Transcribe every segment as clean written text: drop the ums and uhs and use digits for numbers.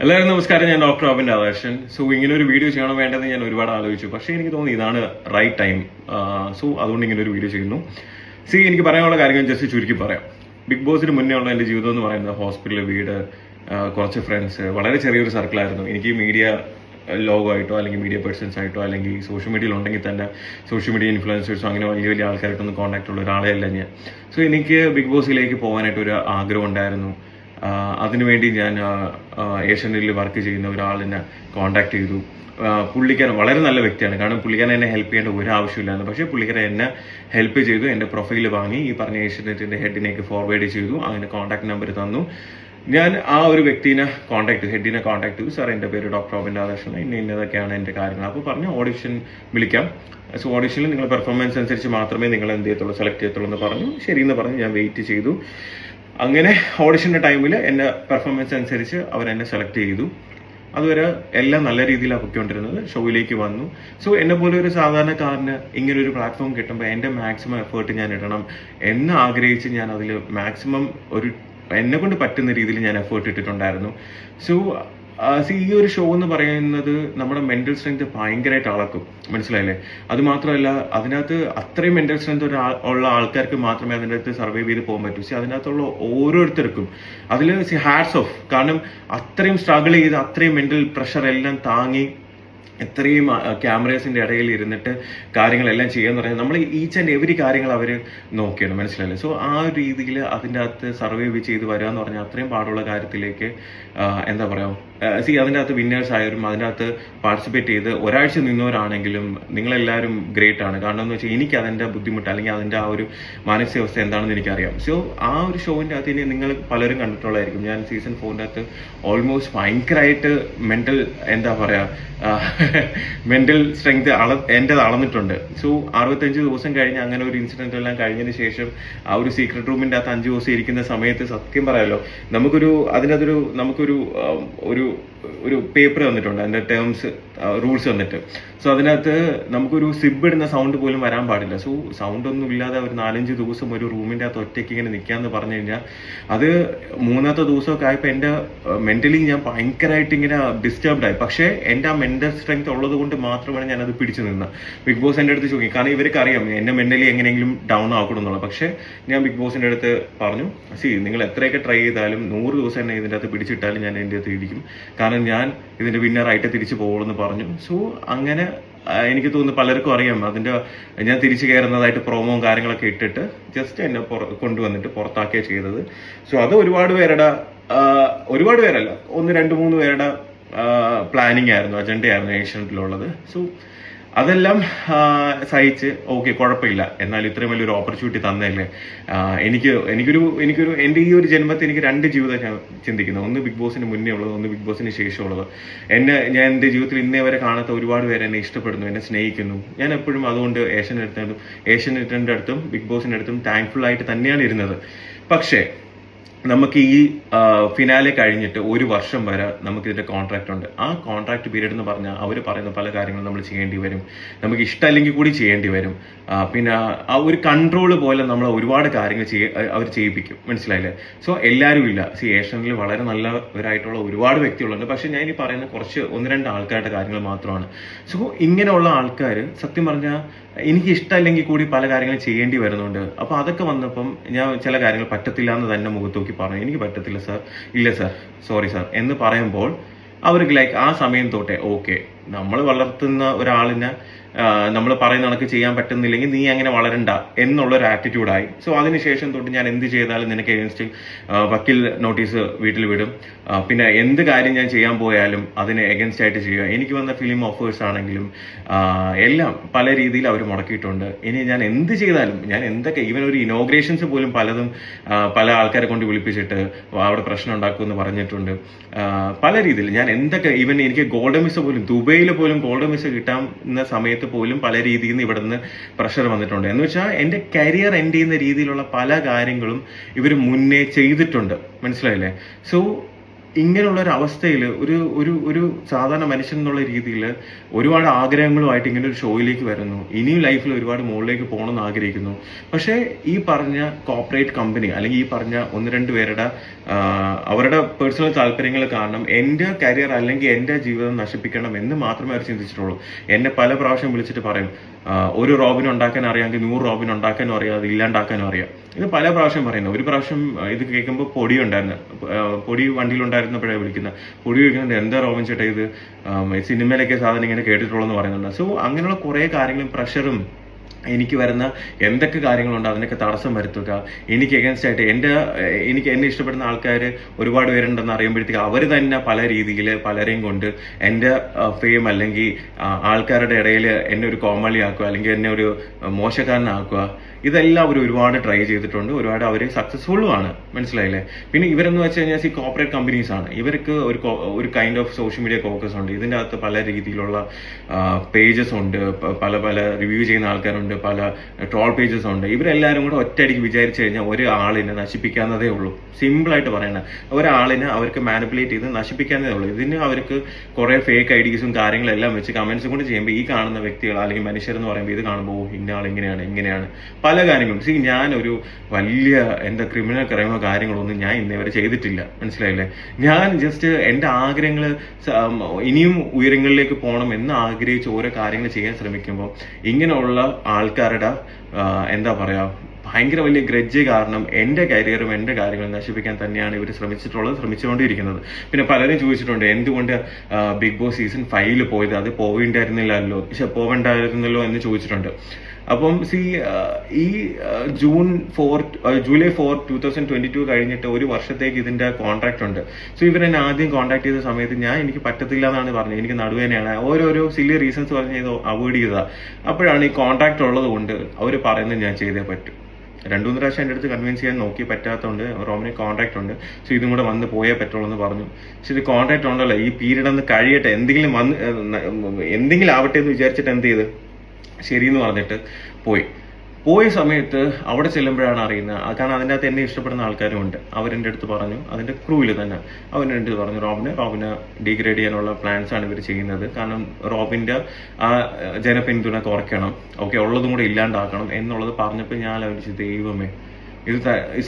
എല്ലാവരും നമസ്കാരം. ഞാൻ ഡോക്ടർ അബിൻ രാധാകൃഷ്ണൻ. സോ ഇങ്ങനെ ഒരു വീഡിയോ ചെയ്യണം വേണ്ടതെന്ന് ഞാൻ ഒരുപാട് ആലോചിച്ചു. പക്ഷേ എനിക്ക് തോന്നി ഇതാണ് റൈറ്റ് ടൈം. സോ അതുകൊണ്ട് ഇങ്ങനെ ഒരു വീഡിയോ ചെയ്യുന്നു. എനിക്ക് പറയാനുള്ള കാര്യങ്ങൾ ജസ്റ്റ് ചുരുക്കി പറയാം. ബിഗ് ബോസിന് മുന്നേ ഉള്ള എൻ്റെ ജീവിതം എന്ന് പറയുന്നത് ഹോസ്പിറ്റൽ, വീട്, കുറച്ച് ഫ്രണ്ട്സ്, വളരെ ചെറിയൊരു സർക്കിളായിരുന്നു. എനിക്ക് മീഡിയ ലോഗമായിട്ടോ അല്ലെങ്കിൽ മീഡിയ പേഴ്സൺസ് ആയിട്ടോ അല്ലെങ്കിൽ സോഷ്യൽ മീഡിയയിൽ ഉണ്ടെങ്കിൽ തന്നെ സോഷ്യൽ മീഡിയ ഇൻഫ്ലുവൻസേഴ്സോ അങ്ങനെ വലിയ വലിയ ആൾക്കാരായിട്ടൊന്നും കോൺടാക്ട് ഉള്ള ഒരാളെ അല്ല ഞാൻ. സോ എനിക്ക് ബിഗ് ബോസിലേക്ക് പോകാനായിട്ടൊരു ആഗ്രഹം ഉണ്ടായിരുന്നു. അതിനുവേണ്ടി ഞാൻ ഏഷ്യാനെറ്റിൽ വർക്ക് ചെയ്യുന്ന ഒരാളിനെ കോൺടാക്ട് ചെയ്തു. പുള്ളിക്കാരൻ വളരെ നല്ല വ്യക്തിയാണ്. കാരണം പുള്ളിക്കാരൻ എന്നെ ഹെൽപ്പ് ചെയ്യേണ്ട ഒരു ആവശ്യമില്ലായിരുന്നു. പക്ഷേ പുള്ളിക്കാരൻ എന്നെ ഹെൽപ്പ് ചെയ്തു. എൻ്റെ പ്രൊഫൈൽ വാങ്ങി ഈ പറഞ്ഞ ഏഷ്യാനെറ്റിൻ്റെ ഹെഡിനേക്ക് ഫോർവേഡ് ചെയ്തു. അങ്ങനെ കോൺടാക്ട് നമ്പർ തന്നു. ഞാൻ ആ ഒരു വ്യക്തിനെ ഹെഡിനെ കോൺടാക്ട് ചെയ്തു. സാർ, എൻ്റെ പേര് ഡോക്ടർ അബിൻ രാധാകൃഷ്ണൻ, ഇന്നതൊക്കെയാണ് എൻ്റെ കാര്യങ്ങൾ. അപ്പോൾ പറഞ്ഞു ഓഡിഷൻ വിളിക്കാം. സോ ഓഡിഷനിൽ നിങ്ങളുടെ പെർഫോമൻസ് അനുസരിച്ച് മാത്രമേ നിങ്ങൾ എന്ത് ചെയ്യത്തുള്ളൂ, സെലക്ട് ചെയ്യത്തുള്ളൂ എന്ന് പറഞ്ഞു. ശരിയെന്ന് പറഞ്ഞ് ഞാൻ വെയിറ്റ് ചെയ്തു. അങ്ങനെ ഓഡിഷൻ്റെ ടൈമിൽ എൻ്റെ പെർഫോമൻസ് അനുസരിച്ച് അവരെന്നെ സെലക്ട് ചെയ്തു. അതുവരെ എല്ലാം നല്ല രീതിയിലാണ് പൊയ്ക്കൊണ്ടിരുന്നത്. ഷോയിലേക്ക് വന്നു. സോ എന്നെ പോലെ ഒരു സാധാരണക്കാരന് ഇങ്ങനെ ഒരു പ്ലാറ്റ്ഫോം കിട്ടുമ്പോൾ എൻ്റെ മാക്സിമം എഫേർട്ട് ഞാൻ ഇടണം എന്ന് ആഗ്രഹിച്ച് ഞാൻ അതിൽ മാക്സിമം എന്നെ കൊണ്ട് പറ്റുന്ന രീതിയിൽ ഞാൻ എഫേർട്ട് ഇട്ടിട്ടുണ്ടായിരുന്നു. സോ ഈ ഒരു ഷോ എന്ന് പറയുന്നത് നമ്മുടെ മെന്റൽ സ്ട്രെങ്ത് ഭയങ്കരമായിട്ട് അളക്കും. മനസ്സിലായില്ലേ? അത് മാത്രമല്ല, അതിനകത്ത് അത്രയും മെന്റൽ സ്ട്രെങ്ത് ഉള്ള ആൾക്കാർക്ക് മാത്രമേ അതിൻ്റെ അകത്ത് സർവൈവ് ചെയ്ത് പോകാൻ പറ്റൂ. അതിനകത്തുള്ള ഓരോരുത്തർക്കും അതിൽ ഹാറ്റ്സ് ഓഫ്. കാരണം അത്രയും സ്ട്രഗിൾ ചെയ്ത് അത്രയും മെന്റൽ പ്രഷർ എല്ലാം താങ്ങി എത്രയും ക്യാമറേസിന്റെ ഇടയിൽ ഇരുന്നിട്ട് കാര്യങ്ങളെല്ലാം ചെയ്യാന്ന് പറഞ്ഞാൽ നമ്മൾ ഈച്ച് ആൻഡ് എവരി കാര്യങ്ങൾ അവർ നോക്കിയാണ്. മനസ്സിലായില്ലേ? സോ ആ ഒരു രീതിയിൽ അതിൻ്റെ അകത്ത് സർവൈവ് ചെയ്ത് വരിക എന്ന് പറഞ്ഞാൽ അത്രയും പാടുള്ള കാര്യത്തിലേക്ക് എന്താ പറയുക, അതിൻ്റെ അകത്ത് വിന്നേഴ്സ് ആയവരും അതിൻ്റെ അകത്ത് പാർട്ടിസിപ്പേറ്റ് ചെയ്ത് ഒരാഴ്ച നിന്നവരാണെങ്കിലും നിങ്ങളെല്ലാവരും ഗ്രേറ്റ് ആണ്. കാരണം എന്ന് വെച്ചാൽ എനിക്ക് അതിൻ്റെ ബുദ്ധിമുട്ട് അല്ലെങ്കിൽ അതിൻ്റെ ആ ഒരു മാനസികാവസ്ഥ എന്താണെന്ന് എനിക്കറിയാം. സോ ആ ഒരു ഷോവിൻ്റെ അകത്ത് ഇനി നിങ്ങൾ പലരും കണ്ടിട്ടുള്ളതായിരിക്കും. ഞാൻ സീസൺ 4 അകത്ത് ഓൾമോസ്റ്റ് ഭയങ്കരമായിട്ട് മെന്റൽ എന്താ പറയുക മെന്റൽ സ്ട്രെങ്ത് എൻ്റെത് അളന്നിട്ടുണ്ട്. സോ 65 ദിവസം കഴിഞ്ഞ് അങ്ങനെ ഒരു ഇൻസിഡന്റ് എല്ലാം കഴിഞ്ഞതിന് ശേഷം ആ ഒരു സീക്രട്ട് റൂമിൻ്റെ അകത്ത് 5 ദിവസം ഇരിക്കുന്ന സമയത്ത് സത്യം പറയാമല്ലോ, ഒരു പേപ്പർ തന്നിട്ടുണ്ട്, അതിൻ്റെ ടേംസ് റൂൾസ് വന്നിട്ട്. സോ അതിനകത്ത് നമുക്കൊരു സിബ് ഇടുന്ന സൗണ്ട് പോലും വരാൻ പാടില്ല. സോ സൗണ്ട് ഒന്നും ഇല്ലാതെ ഒരു 4-5 ദിവസം ഒരു റൂമിൻ്റെ അകത്ത് ഒറ്റയ്ക്ക് ഇങ്ങനെ നിൽക്കാന്ന് പറഞ്ഞു കഴിഞ്ഞാൽ അത് 3ാമത്തെ ദിവസമൊക്കെ ആയപ്പോൾ എൻ്റെ മെന്റലി ഞാൻ ഭയങ്കരമായിട്ട് ഇങ്ങനെ ഡിസ്റ്റർബ്ഡ് ആയി. പക്ഷേ എൻ്റെ ആ മെന്റൽ സ്ട്രെങ്ത് ഉള്ളത് കൊണ്ട് മാത്രമാണ് ഞാനത് പിടിച്ചു നിന്നത്. ബിഗ് ബോസ് എൻ്റെ അടുത്ത് ചോദിക്കും, കാരണം ഇവർക്ക് അറിയാം എന്നെ മെന്റലി എങ്ങനെയെങ്കിലും ഡൗൺ ആക്കണമെന്നുള്ളത്. പക്ഷേ ഞാൻ ബിഗ് ബോസിൻ്റെ അടുത്ത് പറഞ്ഞു, നിങ്ങൾ എത്രയൊക്കെ ട്രൈ ചെയ്താലും 100 ദിവസം എന്നെ ഇതിൻ്റെ അകത്ത് പിടിച്ചിട്ടാലും ഞാൻ എൻ്റെ അടുത്ത് ഇരിക്കും. കാരണം ഞാൻ ഇതിൻ്റെ വിന്നറായിട്ട് തിരിച്ചു പോകുമെന്ന് പറഞ്ഞു. സോ അങ്ങനെ എനിക്ക് തോന്നുന്നു പലർക്കും അറിയാം അതിൻ്റെ ഞാൻ തിരിച്ചു കയറുന്നതായിട്ട് പ്രോമോയും കാര്യങ്ങളൊക്കെ ഇട്ടിട്ട് ജസ്റ്റ് എന്നെ കൊണ്ടുവന്നിട്ട് പുറത്താക്കിയ ചെയ്തത്. സോ അത് ഒരുപാട് പേരല്ല, 1-2-3 പേരുടെ പ്ലാനിങ് ആയിരുന്നു, അജണ്ടയായിരുന്നു ഏഷ്യാനെറ്റിലുള്ളത്. സോ അതെല്ലാം സഹിച്ച് ഓക്കെ, കുഴപ്പമില്ല, എന്നാൽ ഇത്രയും വലിയൊരു ഓപ്പർച്യൂണിറ്റി തന്നതല്ലേ. എനിക്കൊരു എൻ്റെ ഈ ഒരു ജന്മത്തിൽ എനിക്ക് 2 ജീവിതം ഞാൻ ചിന്തിക്കുന്നത്. ഒന്ന് ബിഗ് ബോസിന് മുന്നേ ഉള്ളത്, ഒന്ന് ബിഗ് ബോസിന് ശേഷമുള്ളത്. ഞാൻ എൻ്റെ ജീവിതത്തിൽ ഇന്നേ വരെ കാണാത്ത ഒരുപാട് പേര് എന്നെ ഇഷ്ടപ്പെടുന്നു, എന്നെ സ്നേഹിക്കുന്നു. ഞാൻ എപ്പോഴും അതുകൊണ്ട് ഏഷ്യാനെറ്റിൻ്റെ അടുത്തും ബിഗ് ബോസിൻ്റെ അടുത്തും താങ്ക്ഫുൾ ആയിട്ട് തന്നെയാണ് ഇരുന്നത്. പക്ഷേ നമുക്ക് ഈ ഫിനാലെ കഴിഞ്ഞിട്ട് 1 വർഷം വരെ നമുക്കിതിൻ്റെ കോൺട്രാക്റ്റ് ഉണ്ട്. ആ കോൺട്രാക്ട് പീരീഡ് എന്ന് പറഞ്ഞാൽ അവർ പറയുന്ന പല കാര്യങ്ങളും നമ്മൾ ചെയ്യേണ്ടി വരും. നമുക്ക് ഇഷ്ടമല്ലെങ്കിൽ കൂടി ചെയ്യേണ്ടി വരും. പിന്നെ ആ ഒരു കൺട്രോൾ പോലെ നമ്മൾ ഒരുപാട് കാര്യങ്ങൾ അവർ ചെയ്യിപ്പിക്കും. മനസ്സിലായില്ലേ? സോ എല്ലാവരും ഇല്ല. ഏഷ്യാനിൽ വളരെ നല്ലവരായിട്ടുള്ള ഒരുപാട് വ്യക്തികളുണ്ട്. പക്ഷെ ഞാൻ ഈ പറയുന്ന കുറച്ച് 1-2 ആൾക്കാരുടെ കാര്യങ്ങൾ മാത്രമാണ്. സോ ഇങ്ങനെയുള്ള ആൾക്കാർ സത്യം പറഞ്ഞാൽ എനിക്ക് ഇഷ്ടമല്ലെങ്കിൽ കൂടി പല കാര്യങ്ങളും ചെയ്യേണ്ടി വരുന്നുണ്ട്. അപ്പോൾ അതൊക്കെ വന്നപ്പം ഞാൻ ചില കാര്യങ്ങൾ പറ്റത്തില്ല എന്ന് തന്നെ മുഖത്ത് നോക്കി പറഞ്ഞു, എനിക്ക് പറ്റത്തില്ല സാർ, ഇല്ല സാർ, സോറി സാർ എന്ന് പറയുമ്പോൾ അവർക്ക് ആ സമയം തൊട്ടേ ഓക്കെ, നമ്മൾ വളർത്തുന്ന ഒരാളിനെ നമ്മൾ പറയുന്ന കണക്ക് ചെയ്യാൻ പറ്റുന്നില്ലെങ്കിൽ നീ അങ്ങനെ വളരണ്ട എന്നുള്ളൊരു ആറ്റിറ്റ്യൂഡായി. സോ അതിനുശേഷം തൊട്ട് ഞാൻ എന്ത് ചെയ്താലും നിനക്ക് എഗൻസ്റ്റ് വക്കീൽ നോട്ടീസ് വീട്ടിൽ വിടും. പിന്നെ എന്ത് കാര്യം ഞാൻ ചെയ്യാൻ പോയാലും അതിന് എഗൻസ്റ്റ് ആയിട്ട് ചെയ്യുക. എനിക്ക് വന്ന ഫിലിം ഓഫേഴ്സ് ആണെങ്കിലും എല്ലാം പല രീതിയിൽ അവർ മുടക്കിയിട്ടുണ്ട്. ഇനി ഞാൻ എന്ത് ചെയ്താലും, ഞാൻ എന്തൊക്കെ ഈവൻ ഒരു ഇനോഗ്രേഷൻസ് പോലും പലതും പല ആൾക്കാരെ കൊണ്ട് വിളിപ്പിച്ചിട്ട് അവിടെ പ്രശ്നം ഉണ്ടാക്കുമെന്ന് പറഞ്ഞിട്ടുണ്ട്. പല രീതിയിൽ ഞാൻ എന്തൊക്കെ ഈവൻ എനിക്ക് ഗോൾഡൻ വിസ പോലും, ദുബൈയിൽ പോലും ഗോൾഡൻ വിസ കിട്ടാവുന്ന സമയത്ത് പോലും പല രീതിയിൽ നിന്ന് ഇവിടെ നിന്ന് പ്രഷർ വന്നിട്ടുണ്ട്. എന്ന് വെച്ചാൽ എൻ്റെ കരിയർ എൻഡ് ചെയ്യുന്ന രീതിയിലുള്ള പല കാര്യങ്ങളും ഇവർ മുന്നേ ചെയ്തിട്ടുണ്ട്. മനസ്സിലായില്ലേ? സോ ഇങ്ങനെയുള്ള ഒരു അവസ്ഥയിൽ ഒരു ഒരു ഒരു സാധാരണ മനുഷ്യൻ എന്നുള്ള രീതിയിൽ ഒരുപാട് ആഗ്രഹങ്ങളുമായിട്ട് ഇങ്ങനെ ഒരു ഷോയിലേക്ക് വരുന്നു. ഇനിയും ലൈഫിൽ ഒരുപാട് മുകളിലേക്ക് പോകണമെന്ന് ആഗ്രഹിക്കുന്നു. പക്ഷേ ഈ പറഞ്ഞ കോർപ്പറേറ്റ് കമ്പനി അല്ലെങ്കിൽ ഈ പറഞ്ഞ ഒന്ന് രണ്ട് പേരുടെ അവരുടെ പേഴ്സണൽ താല്പര്യങ്ങൾ കാരണം എൻ്റെ കരിയർ അല്ലെങ്കിൽ എൻ്റെ ജീവിതം നശിപ്പിക്കണം എന്ന് മാത്രമേ അവർ ചിന്തിച്ചിട്ടുള്ളൂ. എന്നെ പല പ്രാവശ്യം വിളിച്ചിട്ട് പറയും, ഒരു റോബിൻ ഉണ്ടാക്കാൻ അറിയാമെങ്കിൽ 100 റോബിൻ ഉണ്ടാക്കാനും അറിയാം, അത് ഇല്ലാണ്ടാക്കാനും അറിയാം. ഇത് പല പ്രാവശ്യം പറയുന്നത്. ഒരു പ്രാവശ്യം ഇത് കേൾക്കുമ്പോൾ പൊടി ഉണ്ടായിരുന്നു, പൊടി വണ്ടിയിലുണ്ടായിരുന്നപ്പോഴാണ് വിളിക്കുന്നത്. പൊടി ചോദിക്കുന്നത്, എന്താ റോബിൻ ചേട്ടാ ഇത് സിനിമയിലൊക്കെ സാധനം ഇങ്ങനെ കേട്ടിട്ടുള്ളതെന്ന് പറയുന്നുണ്ട്. സോ അങ്ങനെയുള്ള കുറേ കാര്യങ്ങളും പ്രഷറും എനിക്ക് വരുന്ന എന്തൊക്കെ കാര്യങ്ങളുണ്ട് അതിനൊക്കെ തടസ്സം വരുത്തുക. എനിക്ക് എഗൻസ്റ്റ് ആയിട്ട് എന്നെ ഇഷ്ടപ്പെടുന്ന ആൾക്കാർ ഒരുപാട് പേരുണ്ടെന്ന് അറിയുമ്പോഴത്തേക്ക് അവർ തന്നെ പല രീതിയിൽ പലരെയും കൊണ്ട് എൻ്റെ ഫെയിം അല്ലെങ്കിൽ ആൾക്കാരുടെ ഇടയിൽ എന്നെ ഒരു കോമാളിയാക്കുക അല്ലെങ്കിൽ എന്നെ ഒരു മോശക്കാരനാക്കുക. ഇതെല്ലാം അവർ ഒരുപാട് ട്രൈ ചെയ്തിട്ടുണ്ട്, ഒരുപാട് അവർ സക്സസ്ഫുള്ളും ആണ്. മനസ്സിലായില്ലേ? പിന്നെ ഇവരെന്ന് വെച്ച് കഴിഞ്ഞാൽ കോർപ്പറേറ്റ് കമ്പനീസ് ആണ്. ഇവർക്ക് ഒരു kind of social media focus ഉണ്ട്. ഇതിൻ്റെ അകത്ത് പല രീതിയിലുള്ള പേജസ് ഉണ്ട്, പല പല റിവ്യൂ ചെയ്യുന്ന ആൾക്കാരുണ്ട്, പല ട്രോൾ പേജസ് ഉണ്ട്. ഇവരെല്ലാവരും കൂടെ ഒറ്റയടിക്ക് വിചാരിച്ചു കഴിഞ്ഞാൽ ഒരാളിനെ നശിപ്പിക്കാവുന്നതേ ഉള്ളൂ. സിമ്പിളായിട്ട് പറയണ, ഒരാളിനെ അവർക്ക് മാനിപ്പുലേറ്റ് ചെയ്ത് നശിപ്പിക്കാവുന്നതേ ഉള്ളൂ. ഇതിന് അവർക്ക് കുറെ ഫേക്ക് ഐഡീസും കാര്യങ്ങളെല്ലാം വെച്ച് കമന്റ്സും കൂടെ ചെയ്യുമ്പോൾ ഈ കാണുന്ന വ്യക്തികൾ അല്ലെങ്കിൽ മനുഷ്യരെന്ന് പറയുമ്പോൾ ഇത് കാണുമ്പോൾ ഇന്ന ആൾ ഇങ്ങനെയാണ് പല കാര്യങ്ങളും. ഞാൻ ഒരു വലിയ എന്താ ക്രിമിനൽ ക്രൈമോ കാര്യങ്ങളൊന്നും ഞാൻ ഇന്നേവരെ ചെയ്തിട്ടില്ല. മനസ്സിലായില്ലേ? ഞാൻ ജസ്റ്റ് എൻ്റെ ആഗ്രഹങ്ങൾ ഇനിയും ഉയരങ്ങളിലേക്ക് പോകണം എന്ന് ആഗ്രഹിച്ച് ഓരോ കാര്യങ്ങൾ ചെയ്യാൻ ശ്രമിക്കുമ്പോൾ ഇങ്ങനെയുള്ള ആൾക്കാരുടെ എന്താ പറയാ ഭയങ്കര വലിയ ഗ്രഡ്ജ് കാരണം എൻ്റെ കരിയറും എൻ്റെ കാര്യങ്ങളും നശിപ്പിക്കാൻ തന്നെയാണ് ഇവർ ശ്രമിച്ചുകൊണ്ടിരിക്കുന്നത്. പിന്നെ പലരും ചോദിച്ചിട്ടുണ്ട്, എന്തുകൊണ്ട് ബിഗ് ബോസ് സീസൺ 5 പോയത്, അത് പോവേണ്ടായിരുന്നല്ലോ എന്ന് ചോദിച്ചിട്ടുണ്ട്. അപ്പം ഈ ജൂലൈ 4, 2022 കഴിഞ്ഞിട്ട് ഒരു വർഷത്തേക്ക് ഇതിന്റെ കോൺട്രാക്ട് ഉണ്ട്. സോ ഇവരെന്നെ ആദ്യം കോൺടാക്ട് ചെയ്ത സമയത്ത് എനിക്ക് പറ്റത്തില്ല എന്നാണ് പറഞ്ഞത്. എനിക്ക് നടുവേനയാണ്, ഓരോരോ സില്ലി റീസൺസ് പറഞ്ഞ് ഇത് അവോയ്ഡ് ചെയ്തതാ. അപ്പോഴാണ് ഈ കോൺട്രാക്ട് ഉള്ളത് കൊണ്ട് അവർ പറയുന്നത് ഞാൻ ചെയ്തേ പറ്റും. 2-3 പ്രാവശ്യം എൻ്റെ അടുത്ത് കൺവിൻസ് ചെയ്യാൻ നോക്കി, പറ്റാത്തതുകൊണ്ട് റോമിന് കോൺട്രാക്ട് ഉണ്ട്, സോ ഇതും കൂടെ വന്ന് പോയേ പറ്റുള്ളൂ എന്ന് പറഞ്ഞു. പക്ഷെ ഇത് കോൺട്രാക്ട് ഉണ്ടല്ലോ, ഈ പീരീഡ് ഒന്ന് കഴിയട്ടെ, എന്തെങ്കിലും ആവട്ടെ എന്ന് വിചാരിച്ചിട്ട് എന്ത് ചെയ്ത് ശരിയെന്ന് പറഞ്ഞിട്ട് പോയ സമയത്ത് അവിടെ ചെല്ലുമ്പോഴാണ് അറിയുന്നത്. കാരണം അതിൻ്റെ അകത്ത് എന്നെ ഇഷ്ടപ്പെടുന്ന ആൾക്കാരും ഉണ്ട്. അവരെൻ്റെ അടുത്ത് പറഞ്ഞു, അതിൻ്റെ ക്രൂവിൽ തന്നെ അവരെൻ്റെ അടുത്ത് പറഞ്ഞു, റോബിനെ ഡീഗ്രേഡ് ചെയ്യാനുള്ള പ്ലാൻസ് ആണ് ഇവർ ചെയ്യുന്നത്. കാരണം റോബിൻ്റെ ആ ജനപിന്തുണ കുറയ്ക്കണം, ഓക്കെ, ഉള്ളതും കൂടെ ഇല്ലാണ്ടാക്കണം എന്നുള്ളത് പറഞ്ഞപ്പോൾ ഞാൻ ആലോചിച്ചു, ദൈവമേ ഇത്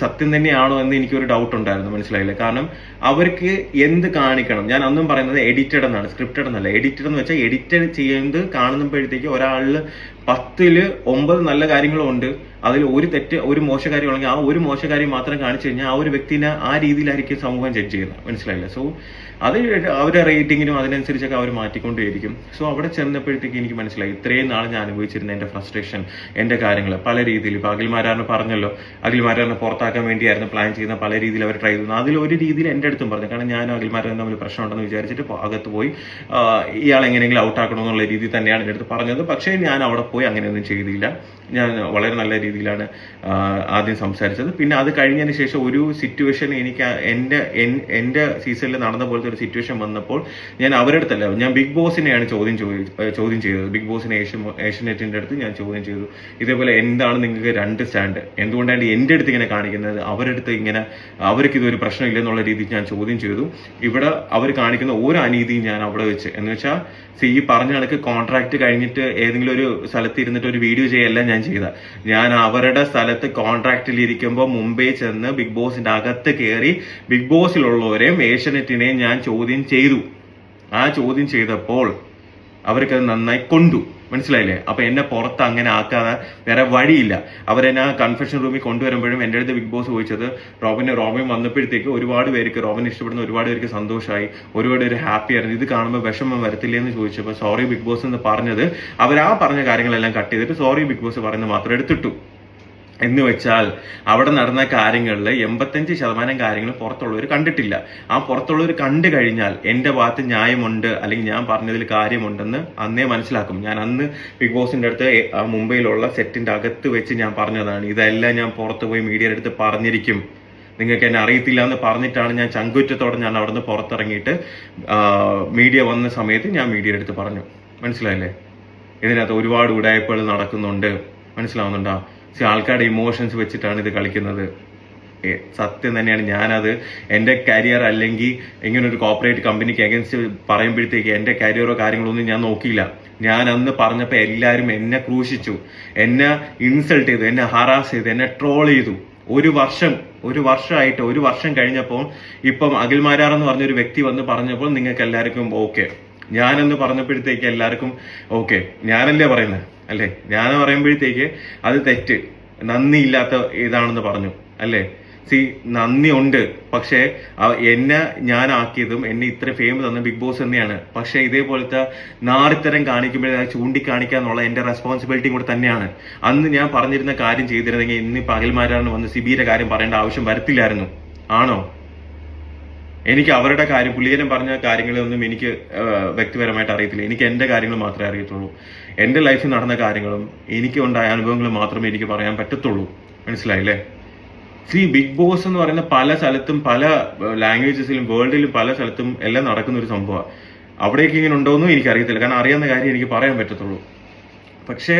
സത്യം തന്നെയാണോ എന്ന് എനിക്കൊരു ഡൗട്ട് ഉണ്ടായിരുന്നു. മനസ്സിലായില്ലേ? കാരണം അവർക്ക് എന്ത് കാണിക്കണം, ഞാൻ അന്നും പറയുന്നത് എഡിറ്റഡ് എന്നാണ്, സ്ക്രിപ്റ്റഡ് എന്നല്ല. എഡിറ്റഡ് എന്ന് വെച്ചാൽ എഡിറ്റഡ് ചെയ്യുന്നത് കാണുമ്പോഴത്തേക്ക് ഒരാളിൽ 10ൽ 9 നല്ല കാര്യങ്ങളും ഉണ്ട്, അതിൽ ഒരു മോശകാര്യമാണെങ്കിൽ ആ ഒരു മോശകാര്യം മാത്രം കാണിച്ചു കഴിഞ്ഞാൽ ആ ഒരു വ്യക്തിനെ ആ രീതിയിലായിരിക്കും സമൂഹം ജഡ്ജ് ചെയ്യുന്നത്. മനസ്സിലായില്ല? സോ അത് അവരുടെ റേറ്റിങ്ങിനും അതിനനുസരിച്ചൊക്കെ അവർ മാറ്റിക്കൊണ്ടേയിരിക്കും. സോ അവിടെ ചെന്നപ്പോഴത്തേക്ക് എനിക്ക് മനസ്സിലായി, ഇത്രയും നാൾ ഞാൻ അനുഭവിച്ചിരുന്ന എൻ്റെ ഫ്രസ്ട്രേഷൻ, എൻ്റെ കാര്യങ്ങൾ പല രീതിയിൽ. ഇപ്പോൾ അഖിൽമാരാറിനെ പറഞ്ഞല്ലോ, അഖിൽമാരാറിനെ പുറത്താക്കാൻ വേണ്ടിയായിരുന്നു പ്ലാൻ ചെയ്യുന്ന, പല രീതിയിൽ അവർ ട്രൈ ചെയ്യുന്നു. അതിലൊരു രീതിയിൽ എൻ്റെ അടുത്തും പറഞ്ഞു, കാരണം ഞാനും അഖിൽമാരാറിനും തമ്മിൽ പ്രശ്നമുണ്ടെന്ന് വിചാരിച്ചിട്ട് അകത്ത് പോയി ഇയാൾ എങ്ങനെയെങ്കിലും ഔട്ടാക്കണമെന്നുള്ള രീതിയിൽ തന്നെയാണ് എൻ്റെ അടുത്ത് പറഞ്ഞത്. പക്ഷേ ഞാൻ അവിടെ പോയി അങ്ങനെയൊന്നും ചെയ്തില്ല. ഞാൻ വളരെ നല്ല രീതിയിലാണ് ആദ്യം സംസാരിച്ചത്. പിന്നെ അത് കഴിഞ്ഞതിന് ശേഷം ഒരു സിറ്റുവേഷൻ എനിക്ക് എൻ്റെ സീസണിൽ നടന്ന പോലത്തെ ഒരു സിറ്റുവേഷൻ വന്നപ്പോൾ ഞാൻ അവരുടെ അടുത്തല്ല, ഞാൻ ബിഗ് ബോസിനെയാണ് ചോദ്യം ചെയ്തത്. ബിഗ് ബോസിനെ ഏഷ്യനെറ്റിന്റെ അടുത്ത് ഞാൻ ചോദ്യം ചെയ്തു, ഇതേപോലെ എന്താണ് നിങ്ങൾക്ക് 2 സ്റ്റാൻഡ്, എന്തുകൊണ്ടാണ് എൻ്റെ അടുത്ത് ഇങ്ങനെ കാണിക്കുന്നത്, അവരുടെ അടുത്ത് ഇങ്ങനെ അവർക്ക് ഇതൊരു പ്രശ്നമില്ലെന്നുള്ള രീതിയിൽ ഞാൻ ചോദ്യം ചെയ്തു. ഇവിടെ അവർ കാണിക്കുന്ന ഓരോ അനീതിയും ഞാൻ അവിടെ വെച്ച്, എന്ന് വെച്ചാൽ ഈ പറഞ്ഞ കണക്ക് കോൺട്രാക്ട് കഴിഞ്ഞിട്ട് ഏതെങ്കിലും ഒരു സ്ഥലത്ത് ഇരുന്നിട്ട് ഒരു വീഡിയോ ചെയ്യല്ല ഞാൻ അവരുടെ സ്ഥലത്ത് കോൺട്രാക്റ്റിൽ ഇരിക്കുമ്പോൾ മുംബൈ ചെന്ന് ബിഗ് ബോസിന്റെ അകത്ത് കയറി ബിഗ് ബോസിലുള്ളവരെയും ഏഷ്യനെറ്റിനെയും ഞാൻ ചോദ്യം ചെയ്തു. ആ ചോദ്യം ചെയ്തപ്പോൾ അവർക്കത് നന്നായി കൊണ്ടു. മനസ്സിലായില്ലേ? അപ്പൊ എന്നെ പുറത്ത് അങ്ങനെ ആക്കാതെ വേറെ വഴിയില്ല. അവരെന്നെ കൺഫെഷൻ റൂമിൽ കൊണ്ടുവരുമ്പോഴും എൻ്റെ അടുത്ത് ബിഗ് ബോസ് ചോദിച്ചത്, റോബിൻ വന്നപ്പോഴത്തേക്ക് ഒരുപാട് പേർക്ക്, റോബിനെ ഇഷ്ടപ്പെടുന്ന ഒരുപാട് പേർക്ക് സന്തോഷമായി, ഒരുപാട് പേര് ഹാപ്പി ആയിരുന്നു, ഇത് കാണുമ്പോൾ വിഷമം വരത്തില്ലേ എന്ന് ചോദിച്ചപ്പോൾ സോറി ബിഗ് ബോസ് എന്ന് പറഞ്ഞത്, അവർ ആ പറഞ്ഞ കാര്യങ്ങളെല്ലാം കട്ട് ചെയ്തിട്ട് സോറി ബിഗ് ബോസ് പറയുന്നത് മാത്രം എടുത്തിട്ടു. എന്ന് വെച്ചാൽ അവിടെ നടന്ന കാര്യങ്ങളിൽ 85% കാര്യങ്ങൾ പുറത്തുള്ളവർ കണ്ടിട്ടില്ല. ആ പുറത്തുള്ളവർ കണ്ടു കഴിഞ്ഞാൽ എൻ്റെ ഭാഗത്ത് ന്യായമുണ്ട് അല്ലെങ്കിൽ ഞാൻ പറഞ്ഞതിൽ കാര്യമുണ്ടെന്ന് അന്നേ മനസ്സിലാക്കും. ഞാൻ അന്ന് ബിഗ് ബോസിന്റെ അടുത്ത് മുംബൈയിലുള്ള സെറ്റിന്റെ അകത്ത് വെച്ച് ഞാൻ പറഞ്ഞതാണ്, ഇതെല്ലാം ഞാൻ പുറത്ത് പോയി മീഡിയയുടെ അടുത്ത് പറഞ്ഞിരിക്കും, നിങ്ങൾക്ക് എന്നെ അറിയത്തില്ല എന്ന് പറഞ്ഞിട്ടാണ് ഞാൻ ചങ്കുറ്റത്തോടെ ഞാൻ അവിടെ നിന്ന് പുറത്തിറങ്ങിയിട്ട് മീഡിയ വന്ന സമയത്ത് ഞാൻ മീഡിയയുടെ അടുത്ത് പറഞ്ഞു. മനസ്സിലായില്ലേ? ഇതിനകത്ത് ഒരുപാട് ഉടായ്പകൾ നടക്കുന്നുണ്ട്. മനസ്സിലാവുന്നുണ്ടോ? ആൾക്കാരുടെ ഇമോഷൻസ് വെച്ചിട്ടാണ് ഇത് കളിക്കുന്നത്. സത്യം തന്നെയാണ്. ഞാനത് എൻ്റെ കരിയർ അല്ലെങ്കിൽ ഇങ്ങനെ ഒരു കോർപ്പറേറ്റ് കമ്പനിക്ക് അഗൻസ്റ്റ് പറയുമ്പോഴത്തേക്ക് എൻ്റെ കരിയറോ കാര്യങ്ങളോ ഒന്നും ഞാൻ നോക്കിയില്ല. ഞാൻ അന്ന് പറഞ്ഞപ്പോൾ എല്ലാവരും എന്നെ ക്രൂശിച്ചു, എന്നെ ഇൻസൾട്ട് ചെയ്തു, എന്നെ ഹറാസ് ചെയ്തു, എന്നെ ട്രോൾ ചെയ്തു. ഒരു വർഷമായിട്ട് 1 വർഷം കഴിഞ്ഞപ്പോൾ ഇപ്പം അഖിൽ മാരാർ എന്ന് പറഞ്ഞൊരു വ്യക്തി വന്ന് പറഞ്ഞപ്പോൾ നിങ്ങൾക്ക് എല്ലാവർക്കും ഓക്കെ. ഞാനെന്ന് പറഞ്ഞപ്പോഴത്തേക്ക് എല്ലാവർക്കും ഓക്കെ, ഞാനല്ലേ പറയുന്നത് അല്ലേ? ഞാൻ പറയുമ്പോഴത്തേക്ക് അത് തെറ്റ്, നന്ദിയില്ലാത്ത ഇതാണെന്ന് പറഞ്ഞു അല്ലേ? നന്ദി ഉണ്ട്, പക്ഷേ എന്നെ ഞാനാക്കിയതും എന്നെ ഇത്ര ഫെയിം തന്ന ബിഗ് ബോസ് തന്നെയാണ്. പക്ഷെ ഇതേപോലത്തെ നാറിത്തരം കാണിക്കുമ്പോഴേ ചൂണ്ടിക്കാണിക്കുക എന്നുള്ള എന്റെ റെസ്പോൺസിബിലിറ്റിയും കൂടെ തന്നെയാണ്. അന്ന് ഞാൻ പറഞ്ഞിരുന്ന കാര്യം ചെയ്തിരുന്നെങ്കിൽ ഇന്ന് പകൽമാരാണ് വന്ന് സിബിയുടെ കാര്യം പറയേണ്ട ആവശ്യം വരത്തില്ലായിരുന്നു. ആണോ? എനിക്ക് അവരുടെ കാര്യം, പുള്ളിയനും പറഞ്ഞ കാര്യങ്ങളൊന്നും എനിക്ക് വ്യക്തിപരമായിട്ട് അറിയത്തില്ല. എനിക്ക് എന്റെ കാര്യങ്ങൾ മാത്രമേ അറിയത്തുള്ളൂ. എന്റെ ലൈഫിൽ നടന്ന കാര്യങ്ങളും എനിക്ക് ഉണ്ടായ അനുഭവങ്ങളും മാത്രമേ എനിക്ക് പറയാൻ പറ്റത്തുള്ളൂ. മനസ്സിലായില്ലേ? ബിഗ് ബോസ് എന്ന് പറയുന്ന പല സ്ഥലത്തും പല ലാംഗ്വേജസിലും വേൾഡിലും പല സ്ഥലത്തും എല്ലാം നടക്കുന്ന ഒരു സംഭവമാണ്. അവിടേക്ക് ഇങ്ങനെ ഉണ്ടോയെന്നും എനിക്കറിയത്തില്ല, കാരണം അറിയാവുന്ന കാര്യം എനിക്ക് പറയാൻ പറ്റത്തുള്ളൂ. പക്ഷേ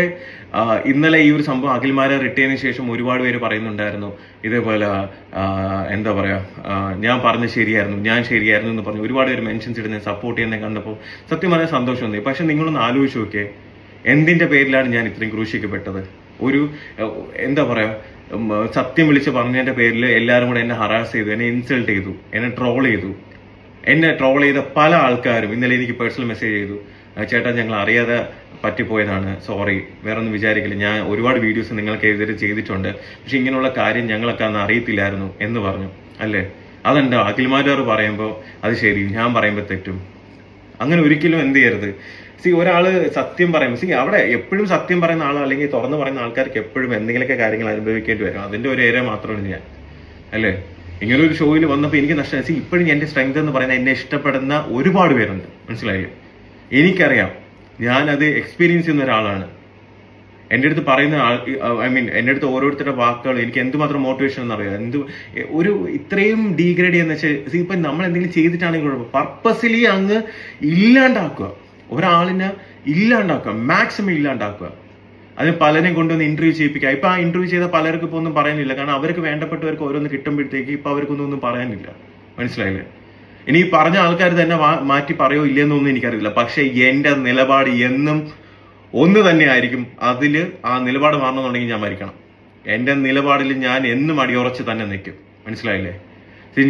ഇന്നലെ ഈ ഒരു സംഭവം അഖിൽമാരെ റിട്ടേണിന് ശേഷം ഒരുപാട് പേര് പറയുന്നുണ്ടായിരുന്നു ഇതേപോലെ എന്താ പറയാ, ഞാൻ പറഞ്ഞ ശരിയായിരുന്നു എന്ന് പറഞ്ഞു ഒരുപാട് പേര് മെൻഷൻസ് ഇടുന്ന സപ്പോർട്ട് ചെയ്യുന്നത് കണ്ടപ്പോൾ സത്യം പറഞ്ഞാൽ സന്തോഷം തോന്നി. പക്ഷെ നിങ്ങളൊന്ന് ആലോചിച്ച് നോക്കിയേ, എന്തിന്റെ പേരിലാണ് ഞാൻ ഇത്രയും ക്രൂശിക്കപ്പെട്ടത്? ഒരു എന്താ പറയാ, സത്യം വിളിച്ച് പറഞ്ഞതിന്റെ പേരിൽ എല്ലാവരും കൂടെ എന്നെ ഹറാസ് ചെയ്തു, എന്നെ ഇൻസൾട്ട് ചെയ്തു, എന്നെ ട്രോൾ ചെയ്ത പല ആൾക്കാരും ഇന്നലെ എനിക്ക് പേഴ്സണൽ മെസ്സേജ് ചെയ്തു, ചേട്ടാ ഞങ്ങൾ അറിയാതെ പറ്റിപ്പോയതാണ്, സോറി, വേറെ ഒന്നും വിചാരിക്കില്ല, ഞാൻ ഒരുപാട് വീഡിയോസ് നിങ്ങൾക്കെതിരെ ചെയ്തിട്ടുണ്ട്, പക്ഷെ ഇങ്ങനെയുള്ള കാര്യം ഞങ്ങളൊക്കെ അന്ന് അറിയത്തില്ലായിരുന്നു എന്ന് പറഞ്ഞു അല്ലേ? അതെന്താ അഖിൽമാരാർ പറയുമ്പോൾ അത് ശരി, ഞാൻ പറയുമ്പോൾ തെറ്റും? അങ്ങനെ ഒരിക്കലും എന്ത് ചെയ്യരുത്. ഒരാള് സത്യം പറയുമ്പോൾ അവിടെ എപ്പോഴും സത്യം പറയുന്ന ആളോ അല്ലെങ്കിൽ തുറന്നു പറയുന്ന ആൾക്കാർക്ക് എപ്പോഴും എന്തെങ്കിലുമൊക്കെ കാര്യങ്ങൾ അനുഭവിക്കേണ്ടി വരും. അതിന്റെ ഒരു ഏരിയ മാത്രമാണ് ഞാൻ അല്ലേ? ഇങ്ങനെ ഒരു ഷോയിൽ വന്നപ്പോൾ എനിക്ക് നഷ്ടം. ഇപ്പോഴും എന്റെ സ്ട്രെങ്ത് എന്ന് പറയുന്നത് എന്നെ ഇഷ്ടപ്പെടുന്ന ഒരുപാട് പേരുണ്ട്. മനസ്സിലായില്ലേ? എനിക്കറിയാം, ഞാനത് എക്സ്പീരിയൻസ് ചെയ്യുന്ന ഒരാളാണ്. എൻ്റെ അടുത്ത് പറയുന്ന എൻ്റെ അടുത്ത് ഓരോരുത്തരുടെ വാക്കുകൾ എനിക്ക് എന്തുമാത്രം മോട്ടിവേഷൻ എന്നറിയാം. ഇത്രയും ഡീഗ്രേഡ് ചെയ്യുന്ന വെച്ചാൽ ഇപ്പൊ നമ്മൾ എന്തെങ്കിലും ചെയ്തിട്ടാണെങ്കിൽ പർപ്പസ്ലി അങ്ങ് ഇല്ലാണ്ടാക്കുക, ഒരാളിനെ ഇല്ലാണ്ടാക്കുക, മാക്സിമം ഇല്ലാണ്ടാക്കുക. അതിന് പലരെയും കൊണ്ടുവന്ന് ഇന്റർവ്യൂ ചെയ്യിപ്പിക്കുക. ഇപ്പൊ ആ ഇന്റർവ്യൂ ചെയ്ത പലർക്കും ഇപ്പൊ ഒന്നും പറയാനില്ല, കാരണം അവർക്ക് വേണ്ടപ്പെട്ടവർക്ക് ഓരോന്ന് കിട്ടുമ്പോഴത്തേക്ക് ഇപ്പൊ അവർക്കൊന്നും പറയാനില്ല. മനസ്സിലായില്ലേ? ഇനി ഈ പറഞ്ഞ ആൾക്കാർ തന്നെ മാറ്റി പറയോ ഇല്ലെന്നൊന്നും എനിക്കറിയില്ല. പക്ഷെ എന്റെ നിലപാട് എന്നും ഒന്ന് തന്നെ ആയിരിക്കും. അതില് ആ നിലപാട് മാറണമെന്നുണ്ടെങ്കിൽ ഞാൻ മരിക്കണം. എന്റെ നിലപാടിൽ ഞാൻ എന്നും അടിയുറച്ച് തന്നെ നിൽക്കും. മനസ്സിലായില്ലേ?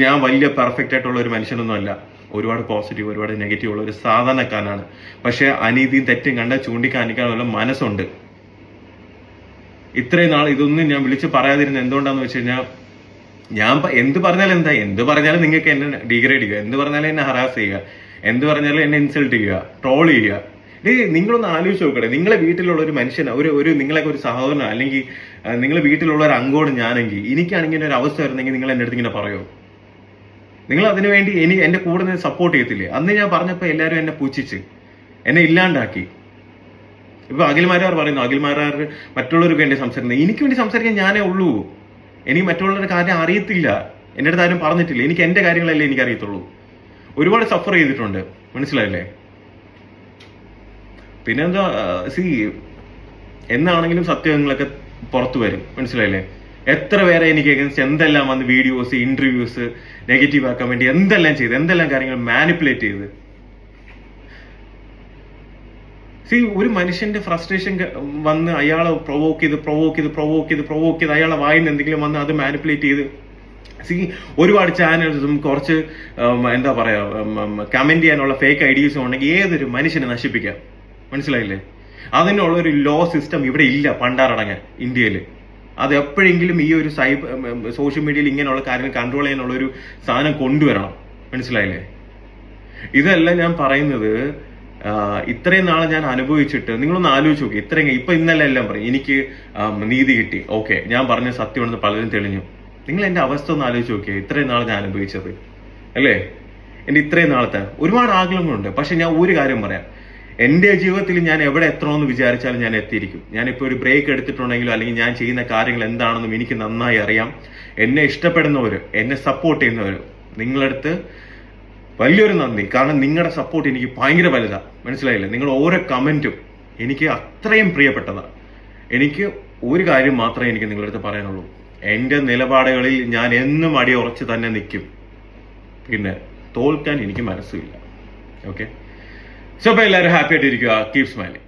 ഞാൻ വലിയ പെർഫെക്റ്റ് ആയിട്ടുള്ള ഒരു മനുഷ്യനൊന്നും അല്ല. ഒരുപാട് പോസിറ്റീവ് ഒരുപാട് നെഗറ്റീവ് ഉള്ള ഒരു സാധാരണക്കാരനാണ്. പക്ഷെ അനീതിയും തെറ്റും കണ്ട ചൂണ്ടിക്കാണിക്കാനുള്ള മനസ്സുണ്ട്. ഇത്രയും നാൾ ഇതൊന്നും ഞാൻ വിളിച്ച് പറയാതിരുന്ന എന്തുകൊണ്ടാന്ന് വെച്ച് കഴിഞ്ഞാൽ, ഞാൻ എന്ത് പറഞ്ഞാലും നിങ്ങൾക്ക് എന്നെ ഡീഗ്രേഡ് ചെയ്യുക, എന്ത് പറഞ്ഞാലും എന്നെ ഹറാസ് ചെയ്യുക, എന്ത് പറഞ്ഞാലും എന്നെ ഇൻസൾട്ട് ചെയ്യുക, ട്രോൾ ചെയ്യുക. നിങ്ങളൊന്ന് ആലോചിച്ച് നോക്കട്ടെ, നിങ്ങളെ വീട്ടിലുള്ള ഒരു മനുഷ്യന് ഒരു നിങ്ങളൊക്കെ ഒരു സഹോദരനോ അല്ലെങ്കിൽ നിങ്ങളെ വീട്ടിലുള്ള ഒരു അംഗോട് ഞാനെങ്കിൽ എനിക്കാണെങ്കിൽ ഒരു അവസ്ഥ വരുന്നെങ്കിൽ നിങ്ങൾ എൻ്റെ അടുത്ത് ഇങ്ങനെ പറയുമോ? നിങ്ങൾ അതിനുവേണ്ടി എന്റെ കൂടെ നിന്ന് സപ്പോർട്ട് ചെയ്യത്തില്ലേ? അന്ന് ഞാൻ പറഞ്ഞപ്പോൾ എല്ലാവരും എന്നെ പുച്ഛിച്ച് എന്നെ ഇല്ലാണ്ടാക്കി. ഇപ്പൊ അഖിൽമാരാർ പറയുന്നു, അഖിൽമാരാർ മറ്റുള്ളവർക്ക് വേണ്ടി സംസാരിക്കുന്നത്. എനിക്ക് വേണ്ടി സംസാരിക്കാൻ ഞാനേ ഉള്ളൂ. എനിക്ക് മറ്റുള്ളവരുടെ കാര്യം അറിയത്തില്ല, എൻ്റെ അടുത്ത് ആരും പറഞ്ഞിട്ടില്ല. എനിക്ക് എന്റെ കാര്യങ്ങളല്ലേ എനിക്ക് അറിയത്തുള്ളൂ. ഒരുപാട് സഫർ ചെയ്തിട്ടുണ്ട്. മനസ്സിലായില്ലേ? പിന്നെന്താ, എന്നാണെങ്കിലും സത്യങ്ങളൊക്കെ പുറത്തു വരും. മനസ്സിലായില്ലേ? എത്ര പേരെ എനിക്ക് അഗൻസ്റ്റ് എന്തെല്ലാം വന്ന് വീഡിയോസ്, ഇന്റർവ്യൂസ് നെഗറ്റീവ് ആക്കാൻ വേണ്ടി എന്തെല്ലാം ചെയ്ത്, എന്തെല്ലാം കാര്യങ്ങൾ മാനിപ്പുലേറ്റ് ചെയ്ത്. ഒരു മനുഷ്യന്റെ ഫ്രസ്ട്രേഷൻ വന്ന് അയാളെ പ്രൊവോക്ക് ചെയ്ത് അയാളെ വായിന്ന് എന്തെങ്കിലും വന്ന് അത് മാനിപ്പുലേറ്റ് ചെയ്ത് ഒരുപാട് ചാനൽസും കുറച്ച് എന്താ പറയാ കമന്റ് ചെയ്യാനുള്ള ഫേക്ക് ഐഡിയസും ഉണ്ടെങ്കിൽ ഏതൊരു മനുഷ്യനെ നശിപ്പിക്കാം. മനസ്സിലായില്ലേ? അതിനുള്ള ഒരു ലോ സിസ്റ്റം ഇവിടെ ഇല്ല പണ്ടാറടങ്ങാൻ ഇന്ത്യയില്. അത് എപ്പോഴെങ്കിലും ഈ ഒരു സോഷ്യൽ മീഡിയയിൽ ഇങ്ങനെയുള്ള കാര്യങ്ങൾ കൺട്രോൾ ചെയ്യാനുള്ള ഒരു സാധനം കൊണ്ടുവരണം. മനസ്സിലായില്ലേ? ഇതെല്ലാം ഞാൻ പറയുന്നത് ഇത്രയും നാളെ ഞാൻ അനുഭവിച്ചിട്ട് നിങ്ങളൊന്ന് ആലോചിച്ച് നോക്കി. ഇപ്പൊ ഇന്നലെ എല്ലാം പറയും എനിക്ക് നീതി കിട്ടി, ഓക്കെ, ഞാൻ പറഞ്ഞ സത്യമാണെന്ന് പലരും തെളിഞ്ഞു. നിങ്ങൾ എന്റെ അവസ്ഥ ഒന്ന് ആലോചിച്ച് നോക്കിയേ. ഇത്രയും നാളെ ഞാൻ അനുഭവിച്ചത് അല്ലേ? എന്റെ ഇത്രയും നാളത്തെ ഒരുപാട് ആഗ്രഹങ്ങളുണ്ട്. പക്ഷെ ഞാൻ ഒരു കാര്യം പറയാം, എന്റെ ജീവിതത്തിൽ ഞാൻ എവിടെ എത്തണമെന്ന് വിചാരിച്ചാലും ഞാൻ എത്തിയിരിക്കും. ഞാനിപ്പോൾ ഒരു ബ്രേക്ക് എടുത്തിട്ടുണ്ടെങ്കിലോ അല്ലെങ്കിൽ ഞാൻ ചെയ്യുന്ന കാര്യങ്ങൾ എന്താണെന്നും എനിക്ക് നന്നായി അറിയാം. എന്നെ ഇഷ്ടപ്പെടുന്നവര്, എന്നെ സപ്പോർട്ട് ചെയ്യുന്നവര്, നിങ്ങളടുത്ത് വലിയൊരു നന്ദി. കാരണം നിങ്ങളുടെ സപ്പോർട്ട് എനിക്ക് ഭയങ്കര വലുതാണ്. മനസ്സിലായില്ലേ? നിങ്ങൾ ഓരോ കമന്റും എനിക്ക് അത്രയും പ്രിയപ്പെട്ടതാണ്. എനിക്ക് ഒരു കാര്യം മാത്രമേ എനിക്ക് നിങ്ങളുടെ അടുത്ത് പറയാനുള്ളൂ, എൻ്റെ നിലപാടുകളിൽ ഞാൻ എന്നും അടിയുറച്ച് തന്നെ നിൽക്കും. പിന്നെ തോൽക്കാൻ എനിക്ക് മനസ്സുമില്ല. ഓക്കെ, സോ അപ്പോൾ എല്ലാവരും ഹാപ്പി ആയിട്ടിരിക്കുക. Keep smiling.